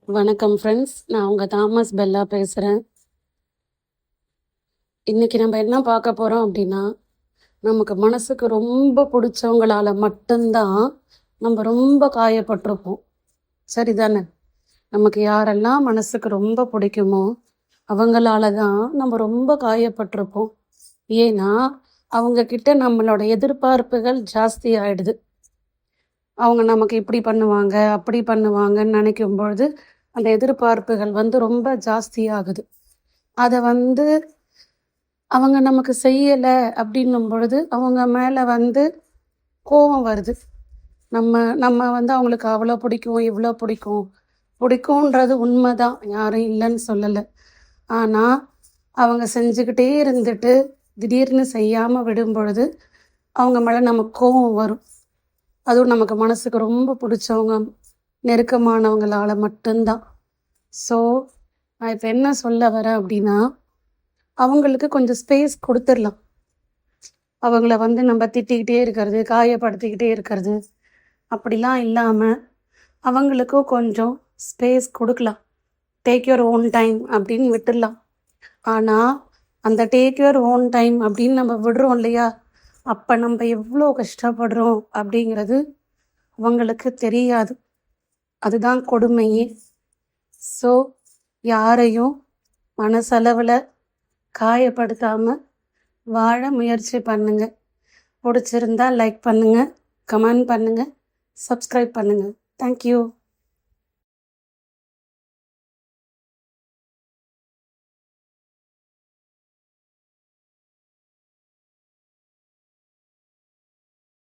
வணக்கம் ஃப்ரெண்ட்ஸ், நான் உங்கள் தாமஸ் பெல்லா பேசுகிறேன். இன்றைக்கி நம்ம என்ன பார்க்க போகிறோம் அப்படின்னா, நமக்கு மனசுக்கு ரொம்ப பிடிச்சவங்களால மட்டும்தான் நம்ம ரொம்ப காயப்பட்டிருப்போம். சரிதானே? நமக்கு யாரெல்லாம் மனசுக்கு ரொம்ப பிடிக்குமோ அவங்களால தான் நம்ம ரொம்ப காயப்பட்டிருப்போம். ஏன்னா அவங்கக்கிட்ட நம்மளோட எதிர்பார்ப்புகள் ஜாஸ்தி ஆகிடுது. அவங்க நமக்கு இப்படி பண்ணுவாங்க அப்படி பண்ணுவாங்கன்னு நினைக்கும் பொழுது அந்த எதிர்பார்ப்புகள் ரொம்ப ஜாஸ்தியாகுது. அதை அவங்க நமக்கு செய்யலை அப்படின்னும் பொழுது அவங்க மேலே கோபம் வருது. நம்ம நம்ம அவங்களுக்கு அவ்வளோ பிடிக்கும் இவ்வளோ பிடிக்கும்ன்றது உண்மைதான், யாரும் இல்லைன்னு சொல்லலை. ஆனால் அவங்க செஞ்சுக்கிட்டே இருந்துட்டு திடீர்னு செய்யாமல் விடும் பொழுது அவங்க மேலே நமக்கு கோபம் வரும். அதுவும் நமக்கு மனசுக்கு ரொம்ப பிடிச்சவங்க நெருக்கமானவங்களால் மட்டும்தான். ஸோ நான் இப்போ என்ன சொல்ல வரேன் அப்படின்னா, அவங்களுக்கு கொஞ்சம் ஸ்பேஸ் கொடுத்துடலாம். அவங்கள நம்ம திட்டிக்கிட்டே இருக்கிறது, காயப்படுத்திக்கிட்டே இருக்கிறது அப்படிலாம் இல்லாமல் அவங்களுக்கும் கொஞ்சம் ஸ்பேஸ் கொடுக்கலாம். டேக் யுவர் ஓன் டைம் அப்படின்னு விட்டுடலாம். ஆனால் அந்த டேக் யுவர் ஓன் டைம் அப்படின்னு நம்ம விடுறோம் இல்லையா, அப்போ நம்ம எவ்வளோ கஷ்டப்படுறோம் அப்படிங்கிறது அவங்களுக்கு தெரியாது. அதுதான் கொடுமையே. ஸோ யாரையும் மனசளவில் காயப்படுத்தாமல் வாழ முயற்சி பண்ணுங்கள். பிடிச்சிருந்தா லைக் பண்ணுங்கள், கமெண்ட் பண்ணுங்கள், சப்ஸ்கிரைப் பண்ணுங்கள். தேங்க்யூ.